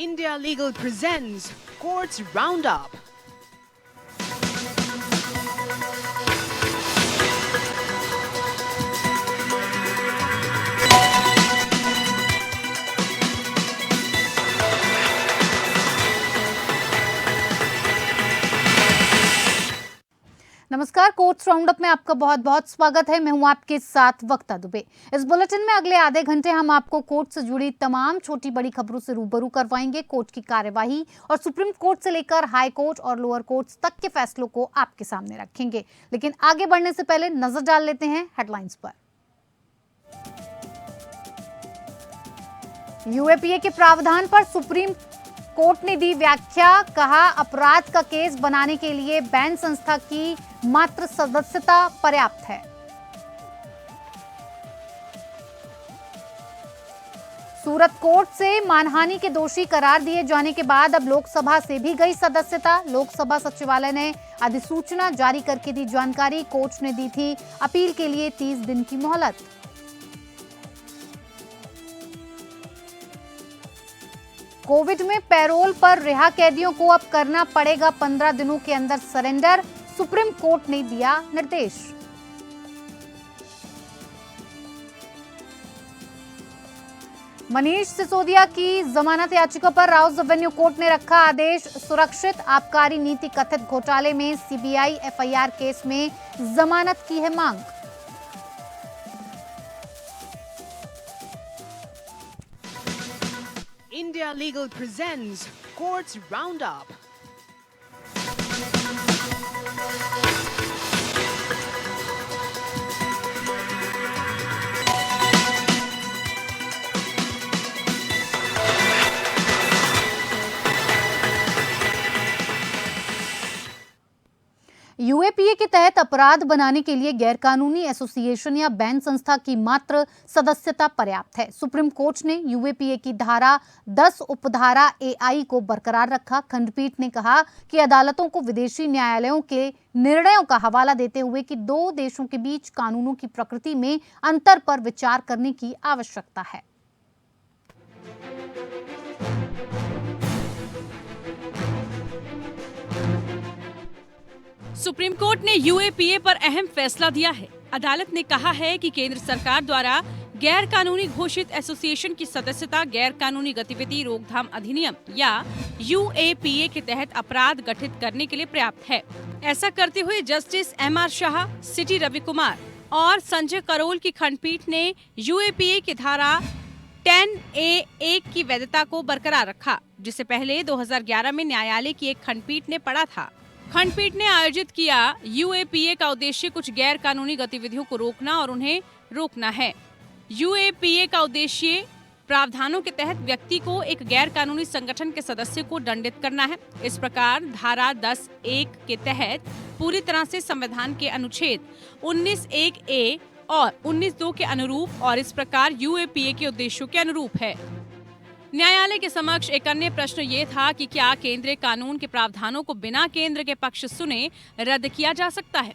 India Legal presents Courts Roundup. नमस्कार, courts roundup में आपका बहुत बहुत स्वागत है। मैं हूं आपके साथ वक्ता दुबे। इस बुलेटिन में अगले आधे घंटे हम आपको कोर्ट से जुड़ी तमाम छोटी बड़ी खबरों से रूबरू करवाएंगे। कोर्ट की कार्यवाही और सुप्रीम कोर्ट से लेकर हाई कोर्ट और लोअर कोर्ट्स तक के फैसलों को आपके सामने रखेंगे। लेकिन आगे बढ़ने से पहले नजर डाल लेते हैं हेडलाइंस पर। यूएपीए के प्रावधान पर सुप्रीम कोर्ट ने दी व्याख्या। कहा, अपराध का केस बनाने के लिए बैंड संस्था की मात्र सदस्यता पर्याप्त है। सूरत कोर्ट से मानहानि के दोषी करार दिए जाने के बाद अब लोकसभा से भी गई सदस्यता। लोकसभा सचिवालय ने अधिसूचना जारी करके दी जानकारी। कोर्ट ने दी थी अपील के लिए 30 दिन की मोहलत। कोविड में पैरोल पर रिहा कैदियों को अब करना पड़ेगा 15 दिनों के अंदर सरेंडर। सुप्रीम कोर्ट ने दिया निर्देश। मनीष सिसोदिया की जमानत याचिका पर राउस एवेन्यू कोर्ट ने रखा आदेश सुरक्षित। आबकारी नीति कथित घोटाले में सीबीआई एफआईआर केस में जमानत की है मांग। India Legal presents Courts Roundup. UAPA के तहत अपराध बनाने के लिए गैरकानूनी एसोसिएशन या बैंड संस्था की मात्र सदस्यता पर्याप्त है। सुप्रीम कोर्ट ने यूएपीए की धारा 10 उपधारा एआई को बरकरार रखा। खंडपीठ ने कहा कि अदालतों को विदेशी न्यायालयों के निर्णयों का हवाला देते हुए कि दो देशों के बीच कानूनों की प्रकृति में अंतर पर विचार करने की आवश्यकता है। सुप्रीम कोर्ट ने यूएपीए पर अहम फैसला दिया है। अदालत ने कहा है कि केंद्र सरकार द्वारा गैर कानूनी घोषित एसोसिएशन की सदस्यता गैर कानूनी गतिविधि रोकथाम अधिनियम या यूएपीए के तहत अपराध गठित करने के लिए पर्याप्त है। ऐसा करते हुए justice MR Shah, CT Ravi Kumar और संजय करोल की खंडपीठ ने यूएपीए की धारा 10A1 की वैधता को बरकरार रखा, जिसे पहले 2011 में न्यायालय की एक खंडपीठ ने पढ़ा था। खंडपीठ ने आयोजित किया यूएपीए का उद्देश्य कुछ गैर कानूनी गतिविधियों को रोकना और उन्हें रोकना है। यूएपीए का उद्देश्य प्रावधानों के तहत व्यक्ति को एक गैर कानूनी संगठन के सदस्य को दंडित करना है। इस प्रकार धारा 10(1) के तहत पूरी तरह से संविधान के अनुच्छेद 19(1)(a) और 19(2) के अनुरूप और इस प्रकार यूएपीए के उद्देश्यों के अनुरूप है। न्यायालय के समक्ष एक अन्य प्रश्न ये था कि क्या केंद्रीय कानून के प्रावधानों को बिना केंद्र के पक्ष सुने रद्द किया जा सकता है।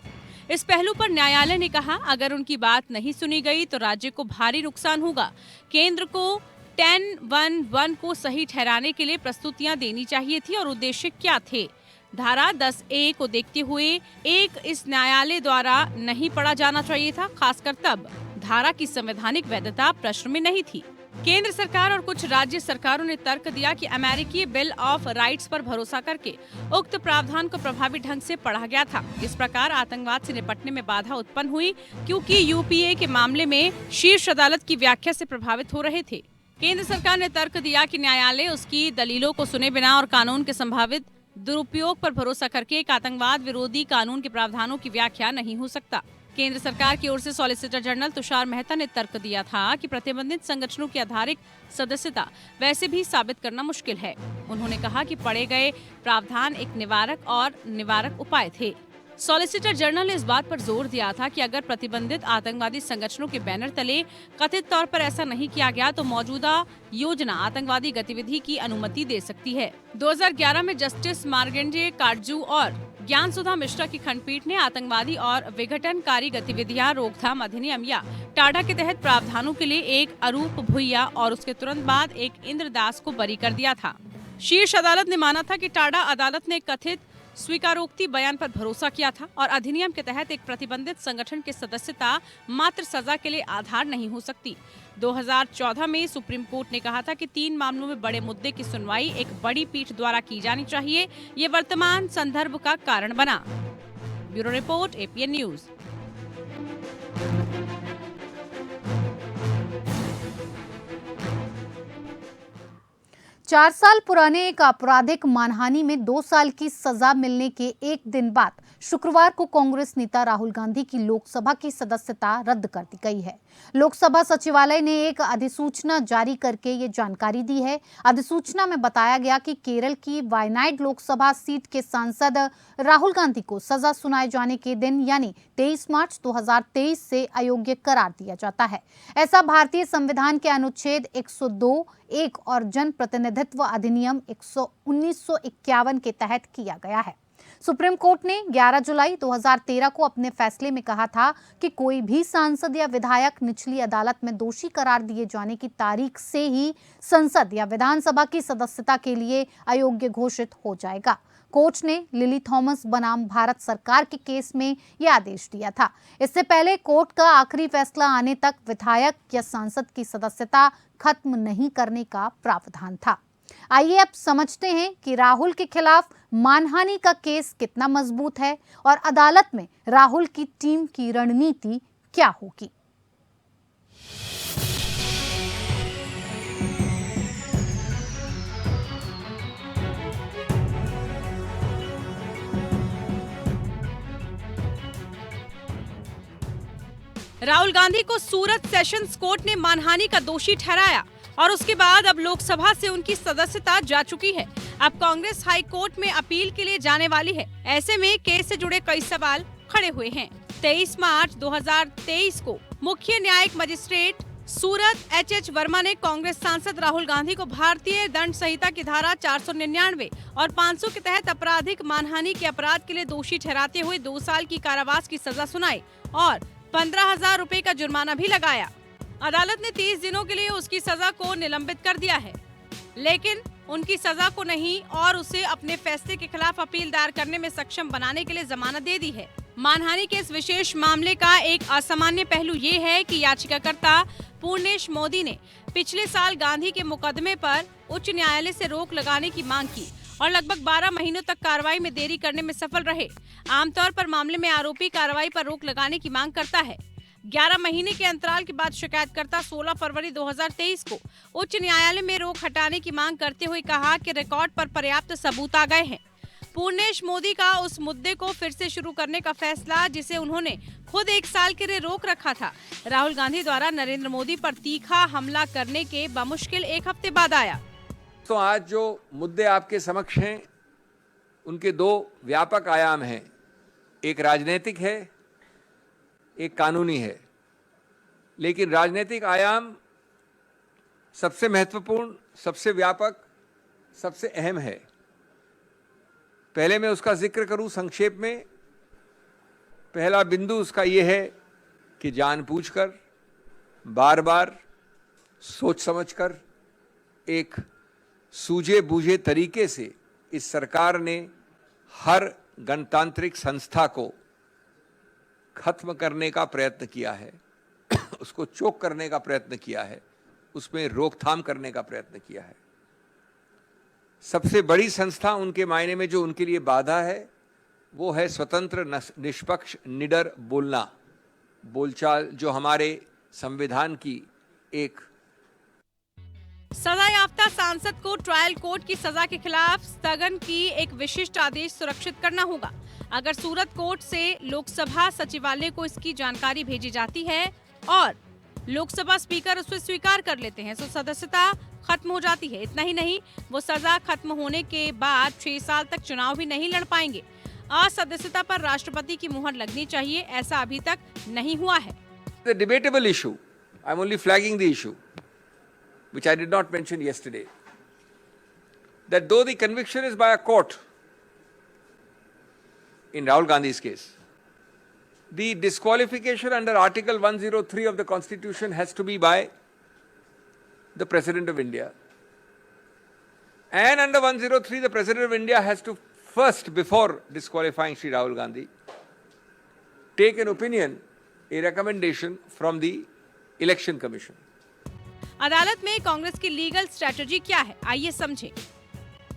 इस पहलू पर न्यायालय ने कहा, अगर उनकी बात नहीं सुनी गई तो राज्य को भारी नुकसान होगा। केंद्र को 10(1) को सही ठहराने के लिए प्रस्तुतियां देनी चाहिए थी और उद्देश्य क्या थे। धारा 10(a) को देखते हुए इस न्यायालय द्वारा नहीं पढ़ा जाना चाहिए था, खासकर तब धारा की संवैधानिक वैधता प्रश्न में नहीं थी। केंद्र सरकार और कुछ राज्य सरकारों ने तर्क दिया कि अमेरिकी बिल ऑफ राइट्स पर भरोसा करके उक्त प्रावधान को प्रभावी ढंग से पढ़ा गया था। इस प्रकार आतंकवाद से निपटने में बाधा उत्पन्न हुई, क्योंकि यूपीए के मामले में शीर्ष अदालत की व्याख्या से प्रभावित हो रहे थे। केंद्र सरकार ने तर्क दिया कि न्यायालय उसकी दलीलों को सुने बिना और कानून के संभावित दुरुपयोग पर भरोसा करके एक आतंकवाद विरोधी कानून के प्रावधानों की व्याख्या नहीं हो सकता। केंद्र सरकार की ओर से सॉलिसिटर जनरल तुषार मेहता ने तर्क दिया था कि प्रतिबंधित संगठनों की आधारिक सदस्यता वैसे भी साबित करना मुश्किल है। उन्होंने कहा कि पढ़े गए प्रावधान एक निवारक उपाय थे। सॉलिसिटर जनरल ने इस बात पर जोर दिया था कि अगर प्रतिबंधित आतंकवादी संगठनों के बैनर तले कथित तौर पर ऐसा नहीं किया गया तो मौजूदा योजना आतंकवादी गतिविधि की अनुमति दे सकती है। 2011 में जस्टिस मार्गेंडे काटजू और ज्ञान सुधा मिश्रा की खंडपीठ ने आतंकवादी और विघटनकारी गतिविधियां रोकथाम अधिनियम या टाडा के तहत प्रावधानों के लिए एक अरूप भुइया और उसके तुरंत बाद एक इंद्रदास को बरी कर दिया था। शीर्ष अदालत ने माना था कि टाडा अदालत ने कथित स्वीकारोक्ति बयान पर भरोसा किया था और अधिनियम के तहत एक प्रतिबंधित संगठन की सदस्यता मात्र सजा के लिए आधार नहीं हो सकती। 2014 में सुप्रीम कोर्ट ने कहा था कि 3 मामलों में बड़े मुद्दे की सुनवाई एक बड़ी पीठ द्वारा की जानी चाहिए। ये वर्तमान संदर्भ का कारण बना। Bureau report, APN news. 4 साल पुराने एक आपराधिक मानहानि में 2 साल की सजा मिलने के एक दिन बाद शुक्रवार को कांग्रेस नेता राहुल गांधी की लोकसभा की सदस्यता रद्द कर दी गई है। लोकसभा सचिवालय ने एक अधिसूचना जारी करके ये जानकारी दी है। अधिसूचना में बताया गया कि केरल की वायनाड लोकसभा सीट के सांसद राहुल गांधी को सजा सुनाए जाने के दिन यानी 23 मार्च 2023 से अयोग्य करार दिया जाता है। ऐसा भारतीय संविधान के अनुच्छेद 102(1) और जन प्रतिनिधित्व अधिनियम 1951 के तहत किया गया है। सुप्रीम कोर्ट ने 11 जुलाई 2013 को अपने फैसले में कहा था कि कोई भी सांसद या विधायक निचली अदालत में दोषी करार दिए जाने की तारीख से ही संसद या विधानसभा की सदस्यता के लिए अयोग्य घोषित हो जाएगा। कोर्ट ने लिली थॉमस बनाम भारत सरकार के केस में यह आदेश दिया था। इससे पहले कोर्ट का आखिरी फैसला आने तक विधायक या सांसद की सदस्यता खत्म नहीं करने का प्रावधान था। आइए अब समझते हैं कि राहुल के खिलाफ मानहानि का केस कितना मजबूत है और अदालत में राहुल की टीम की रणनीति क्या होगी। राहुल गांधी को सूरत सेशंस कोर्ट ने मानहानि का दोषी ठहराया और उसके बाद अब लोकसभा से उनकी सदस्यता जा चुकी है। अब कांग्रेस हाई कोर्ट में अपील के लिए जाने वाली है। ऐसे में केस से जुड़े कई सवाल खड़े हुए हैं। 23 मार्च 2023 को मुख्य न्यायिक मजिस्ट्रेट सूरत एच वर्मा ने कांग्रेस सांसद राहुल गांधी को भारतीय दंड संहिता की धारा 499 और 500 के तहत आपराधिक मानहानि के अपराध के लिए दोषी ठहराते हुए 2 साल की कारावास की सजा सुनाई और 15,000 रुपए का जुर्माना भी लगाया। अदालत ने 30 दिनों के लिए उसकी सजा को निलंबित कर दिया है, लेकिन उनकी सजा को नहीं और उसे अपने फैसले के खिलाफ अपील दायर करने में सक्षम बनाने के लिए जमानत दे दी है। मानहानि के इस विशेष मामले का एक असामान्य पहलू ये है कि याचिकाकर्ता पूर्णेश मोदी ने पिछले साल गांधी के मुकदमे पर उच्च न्यायालय से रोक लगाने की मांग की और लगभग 12 महीनों तक कार्रवाई में देरी करने में सफल रहे। आमतौर पर मामले में आरोपी कार्रवाई पर रोक लगाने की मांग करता है। 11 महीने के अंतराल के बाद शिकायतकर्ता 16 फरवरी 2023 को उच्च न्यायालय में रोक हटाने की मांग करते हुए कहा कि रिकॉर्ड पर पर्याप्त सबूत आ गए हैं। पूर्णेश मोदी का उस मुद्दे को फिर से शुरू करने का फैसला, जिसे उन्होंने खुद 1 साल के लिए रोक रखा था, राहुल गांधी द्वारा नरेंद्र मोदी पर तीखा हमला करने के बमुश्किल 1 हफ्ते बाद आया। तो आज जो मुद्दे आपके समक्ष हैं उनके 2 व्यापक आयाम हैं। एक राजनीतिक है, एक कानूनी है। लेकिन राजनीतिक आयाम सबसे महत्वपूर्ण, सबसे व्यापक, सबसे अहम है। पहले मैं उसका जिक्र करूं संक्षेप में। पहला बिंदु उसका ये है कि जानबूझकर, बार बार, सोच समझकर, एक सूझे बूझे तरीके से इस सरकार ने हर गणतांत्रिक संस्था को खत्म करने का प्रयत्न किया है, उसको चोक करने का प्रयत्न किया है, उसमें रोकथाम करने का प्रयत्न किया है। सबसे बड़ी संस्था उनके मायने में जो उनके लिए बाधा है वो है स्वतंत्र, निष्पक्ष, निडर बोलना, बोलचाल, जो हमारे संविधान की एक सजा याफ्ता सांसद को ट्रायल कोर्ट की सजा के खिलाफ स्थगन की एक विशिष्ट आदेश सुरक्षित करना होगा। अगर सूरत कोर्ट से लोकसभा सचिवालय को इसकी जानकारी भेजी जाती है और लोकसभा स्पीकर उसे स्वीकार कर लेते हैं तो सदस्यता खत्म हो जाती है। इतना ही नहीं, वो सजा खत्म होने के बाद 6 साल तक चुनाव भी नहीं लड़ पाएंगे। असदस्यता पर राष्ट्रपति की मुहर लगनी चाहिए, ऐसा अभी तक नहीं हुआ है। The debatable issue, I'm only flagging the issue, which I did not mention yesterday, that though the conviction is by a court in Rahul Gandhi's case, the disqualification under Article 103 of the Constitution has to be by the President of India. And under 103, the President of India has to first, before disqualifying Shri Rahul Gandhi, take an opinion, a recommendation from the Election Commission. अदालत में कांग्रेस की legal strategy क्या है, आइए समझें।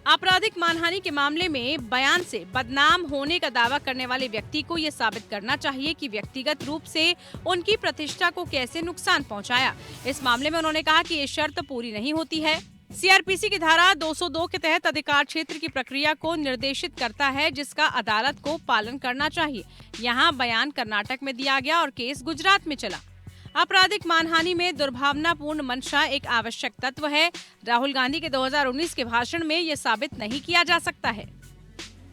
आपराधिक मानहानि के मामले में बयान से बदनाम होने का दावा करने वाले व्यक्ति को यह साबित करना चाहिए कि व्यक्तिगत रूप से उनकी प्रतिष्ठा को कैसे नुकसान पहुंचाया। इस मामले में उन्होंने कहा कि ये शर्त पूरी नहीं होती है। सीआरपीसी की धारा 202 के तहत अधिकार क्षेत्र की प्रक्रिया को निर्देशित करता है, जिसका अदालत को पालन करना चाहिए। यहाँ बयान कर्नाटक में दिया गया और केस गुजरात में चला। आपराधिक मानहानि में दुर्भावनापूर्ण मंशा एक आवश्यक तत्व है। राहुल गांधी के 2019 के भाषण में यह साबित नहीं किया जा सकता है।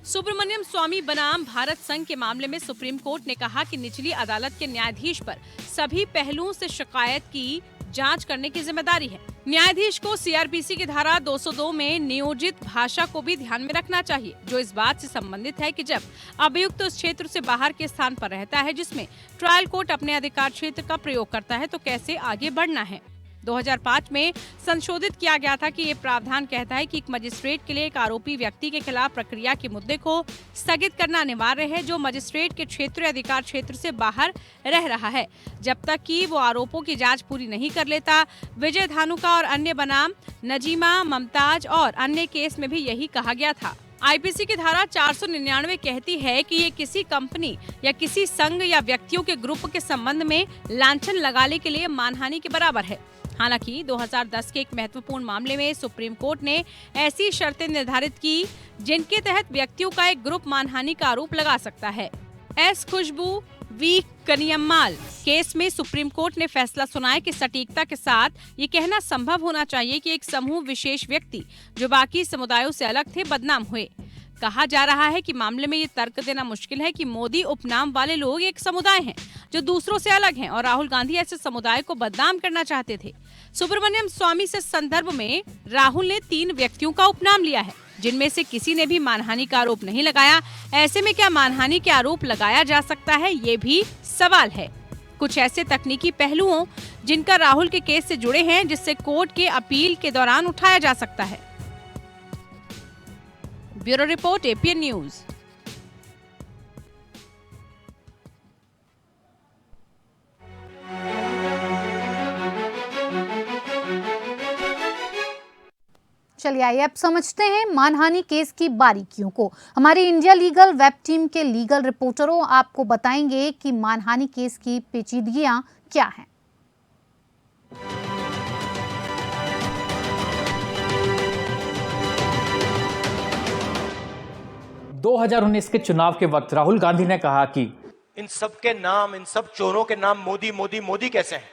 सुब्रमण्यम स्वामी बनाम भारत संघ के मामले में सुप्रीम कोर्ट ने कहा कि निचली अदालत के न्यायाधीश पर सभी पहलुओं से शिकायत की जांच करने की जिम्मेदारी है। न्यायाधीश को सीआरपीसी की धारा 202 में नियोजित भाषा को भी ध्यान में रखना चाहिए, जो इस बात से संबंधित है कि जब अभियुक्त उस क्षेत्र से बाहर के स्थान पर रहता है जिसमें ट्रायल कोर्ट अपने अधिकार क्षेत्र का प्रयोग करता है, तो कैसे आगे बढ़ना है। 2005 में संशोधित किया गया था कि ये प्रावधान कहता है कि एक मजिस्ट्रेट के लिए एक आरोपी व्यक्ति के खिलाफ प्रक्रिया के मुद्दे को स्थगित करना अनिवार्य है जो मजिस्ट्रेट के क्षेत्र या अधिकार क्षेत्र से बाहर रह रहा है, जब तक कि वो आरोपों की जांच पूरी नहीं कर लेता। विजय धानुका और अन्य बनाम नजीमा, ममताज और अन्य केस में भी यही कहा गया था। आईपीसी की धारा 499 कहती है कि ये किसी कंपनी या किसी संघ या व्यक्तियों के ग्रुप के संबंध में लांछन लगाने के लिए मानहानि के बराबर है। हालांकि 2010 के एक महत्वपूर्ण मामले में सुप्रीम कोर्ट ने ऐसी शर्तें निर्धारित की जिनके तहत व्यक्तियों का एक ग्रुप मानहानि का आरोप लगा सकता है। एस खुशबू वी कनियम्माल केस में सुप्रीम कोर्ट ने फैसला सुनाया कि सटीकता के साथ ये कहना संभव होना चाहिए कि एक समूह विशेष व्यक्ति जो बाकी समुदायों से अलग थे बदनाम हुए। कहा जा रहा है कि मामले में ये तर्क देना मुश्किल है कि मोदी उपनाम वाले लोग एक समुदाय हैं जो दूसरों से अलग हैं और राहुल गांधी ऐसे समुदाय को बदनाम करना चाहते थे। सुब्रमण्यम स्वामी से संदर्भ में राहुल ने 3 व्यक्तियों का उपनाम लिया है जिनमें से किसी ने भी मानहानि का आरोप नहीं लगाया। ऐसे में क्या मानहानि के आरोप लगाया जा सकता है, ये भी सवाल है। कुछ ऐसे तकनीकी पहलुओं जिनका राहुल के केस से जुड़े हैं जिससे कोर्ट के अपील के दौरान उठाया जा सकता है। Bureau report, APN news. चलिए आइए अब समझते हैं मानहानि केस की बारीकियों को। हमारी इंडिया लीगल वेब टीम के लीगल रिपोर्टरों आपको बताएंगे कि मानहानि केस की पेचीदगियां क्या हैं। 2019 के चुनाव के वक्त राहुल गांधी ने कहा कि इन सब के नाम, इन सब चोरों के नाम मोदी मोदी मोदी कैसे हैं?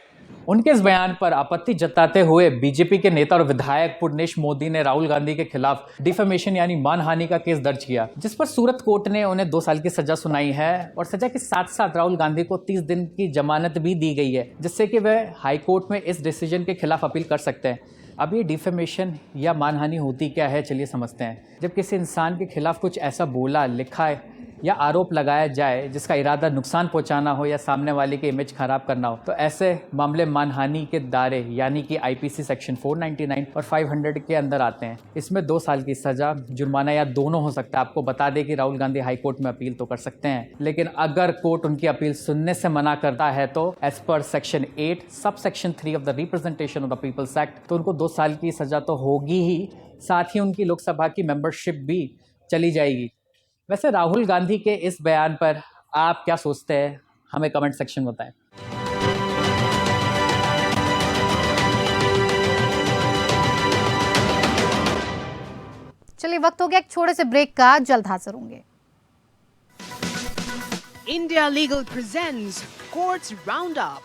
उनके इस बयान पर आपत्ति जताते हुए बीजेपी के नेता और विधायक पुर्णेश मोदी ने राहुल गांधी के खिलाफ डिफेमेशन यानी मानहानि का केस दर्ज किया, जिस पर सूरत कोर्ट ने उन्हें 2 साल की सजा सुनाई है और सजा के साथ साथ राहुल गांधी को 30 दिन की जमानत भी दी गई है, जिससे कि वह हाई कोर्ट में इस डिसीजन के खिलाफ अपील कर सकते हैं। अब ये डिफेमेशन या मानहानि होती क्या है, चलिए समझते हैं। जब किसी इंसान के खिलाफ कुछ ऐसा बोला, लिखा या आरोप लगाया जाए जिसका इरादा नुकसान पहुंचाना हो या सामने वाले की इमेज खराब करना हो, तो ऐसे मामले मानहानि के दायरे यानी कि आईपीसी सेक्शन 499 और 500 के अंदर आते हैं। इसमें 2 साल की सजा, जुर्माना या दोनों हो सकता है। आपको बता दें कि राहुल गांधी हाई कोर्ट में अपील तो कर सकते हैं, लेकिन अगर कोर्ट उनकी अपील सुनने से मना करता है तो as per section 8 sub section 3 of the representation of the people's act तो उनको 2 साल की सजा तो होगी ही, साथ ही उनकी लोकसभा की मेंबरशिप भी चली जाएगी। वैसे राहुल गांधी के इस बयान पर आप क्या सोचते हैं, हमें कमेंट सेक्शन में बताएं। चलिए वक्त हो गया एक छोटे से ब्रेक का, जल्द हाजिर होंगे। India Legal presents Courts Roundup.